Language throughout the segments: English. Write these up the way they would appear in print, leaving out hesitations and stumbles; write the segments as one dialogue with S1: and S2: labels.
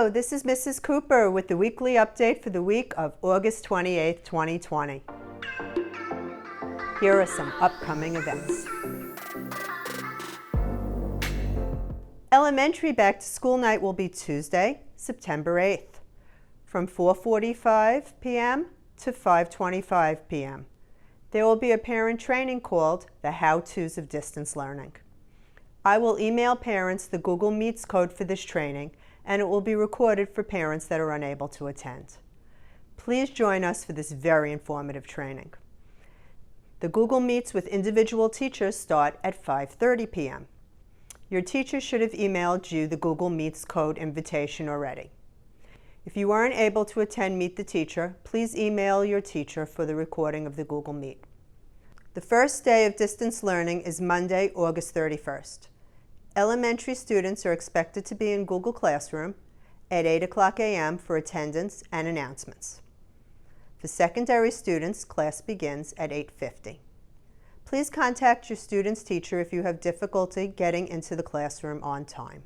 S1: Hello, this is Mrs. Cooper with the weekly update for the week of August 28, 2020. Here are some upcoming events. Elementary back-to-school night will be Tuesday, September 8th, from 4:45 p.m. to 5:25 p.m. There will be a parent training called The How-Tos of Distance Learning. I will email parents the Google Meets code for this training, and it will be recorded for parents that are unable to attend. Please join us for this very informative training. The Google Meets with individual teachers start at 5:30 p.m. Your teacher should have emailed you the Google Meets code invitation already. If you aren't able to attend Meet the Teacher, please email your teacher for the recording of the Google Meet. The first day of distance learning is Monday, August 31st. Elementary students are expected to be in Google Classroom at 8:00 a.m. for attendance and announcements. For secondary students, class begins at 8:50. Please contact your student's teacher if you have difficulty getting into the classroom on time.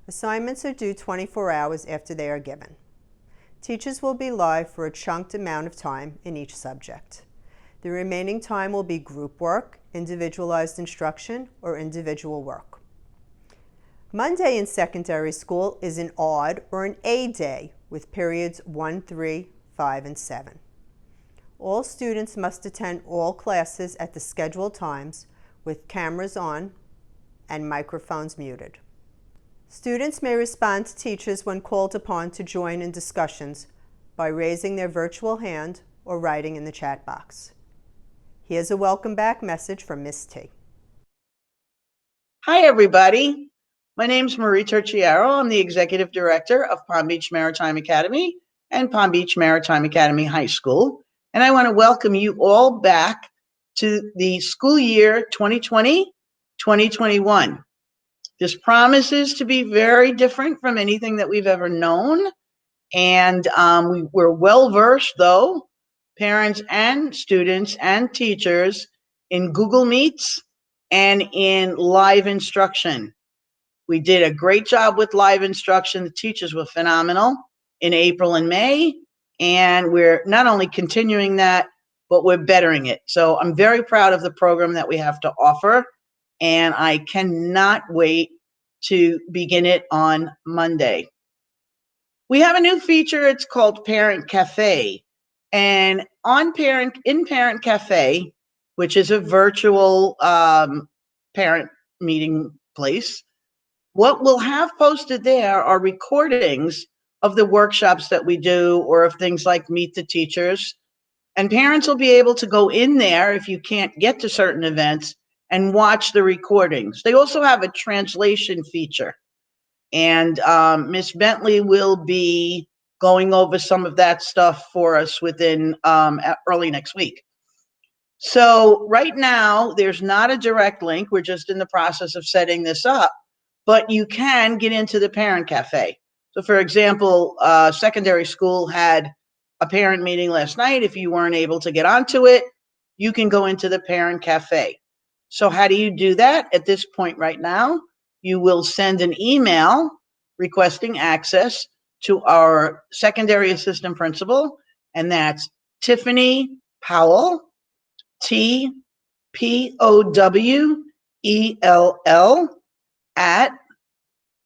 S1: Assignments are due 24 hours after they are given. Teachers will be live for a chunked amount of time in each subject. The remaining time will be group work, individualized instruction, or individual work. Monday in secondary school is an odd or an A day with periods 1, 3, 5, and 7. All students must attend all classes at the scheduled times with cameras on and microphones muted. Students may respond to teachers when called upon to join in discussions by raising their virtual hand or writing in the chat box. Here's a welcome back message from Miss T.
S2: Hi, everybody. My name's Marie Turchiaro. I'm the Executive Director of Palm Beach Maritime Academy and Palm Beach Maritime Academy High School. And I want to welcome you all back to the school year 2020-2021. This promises to be very different from anything that we've ever known. And we're well-versed, though, parents and students and teachers, in Google Meets and in live instruction. We did a great job with live instruction. The teachers were phenomenal in April and May. And we're not only continuing that, but we're bettering it. So I'm very proud of the program that we have to offer, and I cannot wait to begin it on Monday. We have a new feature. It's called Parent Cafe. And in Parent Cafe, which is a virtual parent meeting place, what we'll have posted there are recordings of the workshops that we do, or of things like Meet the Teachers. And parents will be able to go in there if you can't get to certain events and watch the recordings. They also have a translation feature. And Miss Bentley will be going over some of that stuff for us within early next week. So right now, there's not a direct link. We're just in the process of setting this up. But you can get into the Parent Cafe. So for example, secondary school had a parent meeting last night. If you weren't able to get onto it, you can go into the Parent Cafe. So how do you do that? At this point right now, you will send an email requesting access to our secondary assistant principal, and that's Tiffany Powell, TPOWELL, at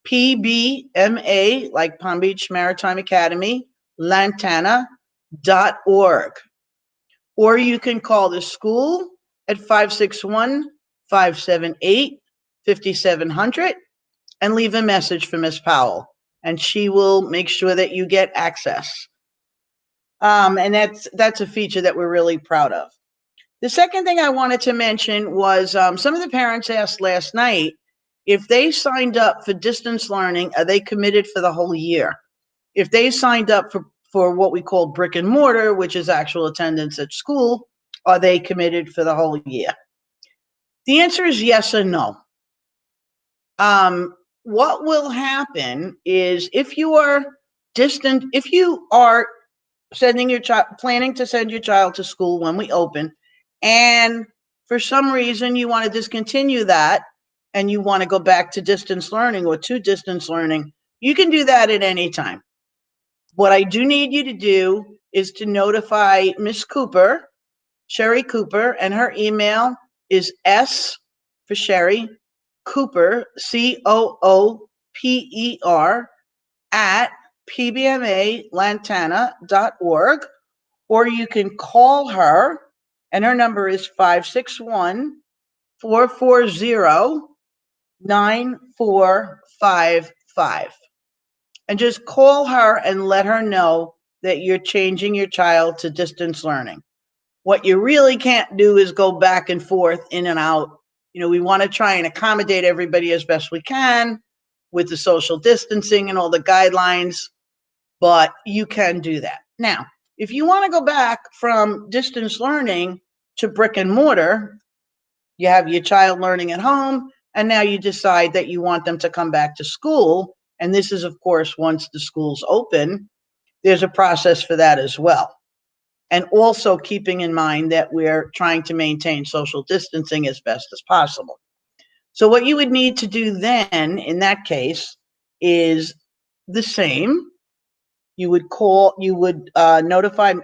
S2: PBMA, like Palm Beach Maritime Academy, Lantana.org. Or you can call the school at 561-578-5700 and leave a message for Miss Powell, and she will make sure that you get access. And that's a feature that we're really proud of. The second thing I wanted to mention was some of the parents asked last night, if they signed up for distance learning, are they committed for the whole year? If they signed up for what we call brick and mortar, which is actual attendance at school, are they committed for the whole year? The answer is yes and no. What will happen is if you are sending your child, planning to send your child to school when we open, and for some reason you want to discontinue that, and you want to go back to distance learning or to distance learning, You can do that at any time. What I do need you to do is to notify Miss Cooper, Sherry Cooper, and her email is S for Sherry, Cooper, COOPER, at pbmalantana.org, or you can call her, and her number is 561-440-9455. And just call her and let her know that you're changing your child to distance learning. What you really can't do is go back and forth, in and out. We want to try and accommodate everybody as best we can with the social distancing and all the guidelines, but you can do that. Now, if you want to go back from distance learning to brick and mortar, you have your child learning at home, and now you decide that you want them to come back to school. And this is, of course, once the schools open, there's a process for that as well. And also keeping in mind that we're trying to maintain social distancing as best as possible. So what you would need to do then, in that case, is the same. You would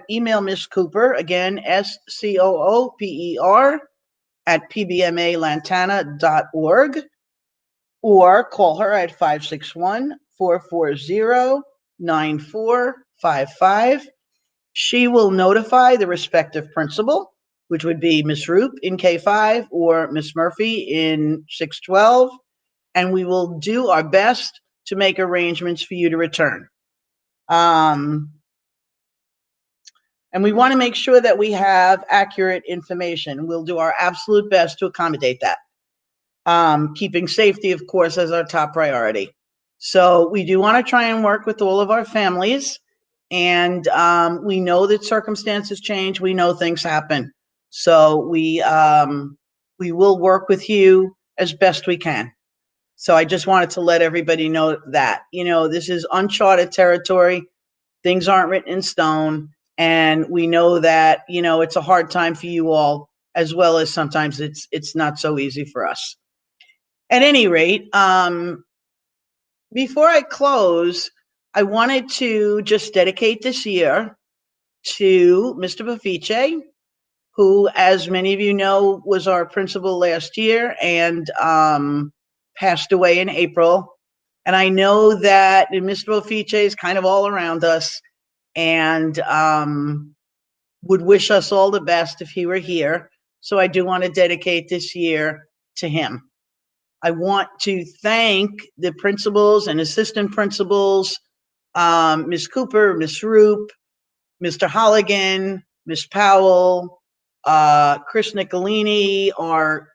S2: email Miss Cooper, again, SCOOPER, at pbmalantana.org, or call her at 561-440-9455. She will notify the respective principal, which would be Miss Roop in K5 or Miss Murphy in 612, and we will do our best to make arrangements for you to return. And we want to make sure that we have accurate information. We'll do our absolute best to accommodate that. Keeping safety, of course, as our top priority. So we do want to try and work with all of our families. And we know that circumstances change. We know things happen. So we will work with you as best we can. So I just wanted to let everybody know that, this is uncharted territory. Things aren't written in stone. And we know that, it's a hard time for you all, as well as sometimes it's not so easy for us. At any rate, before I close, I wanted to just dedicate this year to Mr. Bafice, who, as many of you know, was our principal last year and passed away in April. And I know that Mr. Bafice is kind of all around us and would wish us all the best if he were here. So I do want to dedicate this year to him. I want to thank the principals and assistant principals, Ms. Cooper, Ms. Roop, Mr. Holligan, Ms. Powell, Chris Nicolini, our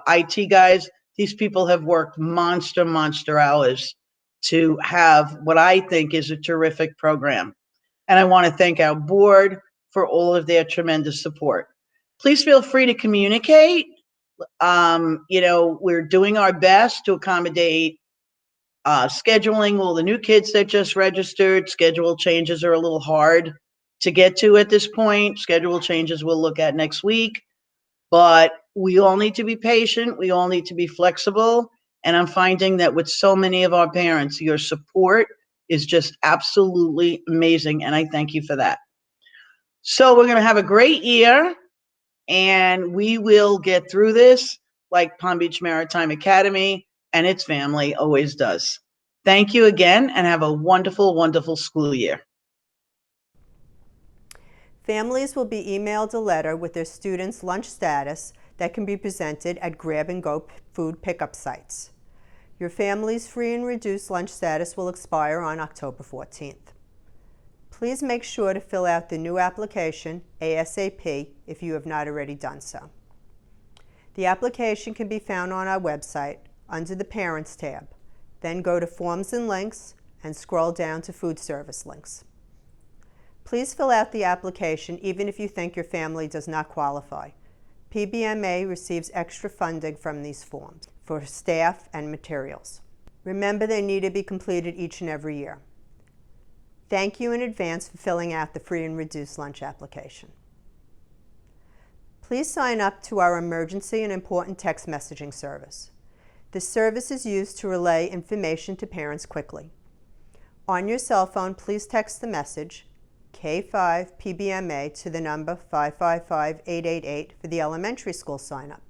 S2: IT guys. These people have worked monster hours to have what I think is a terrific program. And I want to thank our board for all of their tremendous support. Please feel free to communicate. We're doing our best to accommodate scheduling all the new kids that just registered. Schedule changes are a little hard to get to at this point. Schedule changes we'll look at next week, but we all need to be patient. We all need to be flexible. And I'm finding that with so many of our parents, your support is just absolutely amazing. And I thank you for that. So we're going to have a great year. And we will get through this like Palm Beach Maritime Academy and its family always does. Thank you again and have a wonderful, wonderful school year.
S1: Families will be emailed a letter with their students' lunch status that can be presented at grab-and-go food pickup sites. Your family's free and reduced lunch status will expire on October 14th. Please make sure to fill out the new application ASAP if you have not already done so. The application can be found on our website under the Parents tab. Then go to Forms and Links and scroll down to Food Service Links. Please fill out the application even if you think your family does not qualify. PBMA receives extra funding from these forms for staff and materials. Remember, they need to be completed each and every year. Thank you in advance for filling out the free and reduced lunch application. Please sign up to our emergency and important text messaging service. This service is used to relay information to parents quickly. On your cell phone, please text the message K5 PBMA to the number 555-888 for the elementary school sign-up.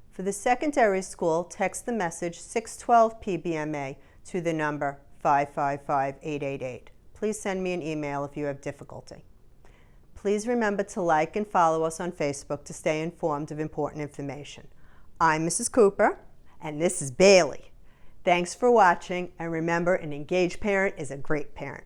S1: For the secondary school, text the message 612 PBMA to the number 555-888. Please send me an email if you have difficulty. Please remember to like and follow us on Facebook to stay informed of important information. I'm Mrs. Cooper, and this is Bailey. Thanks for watching, and remember, an engaged parent is a great parent.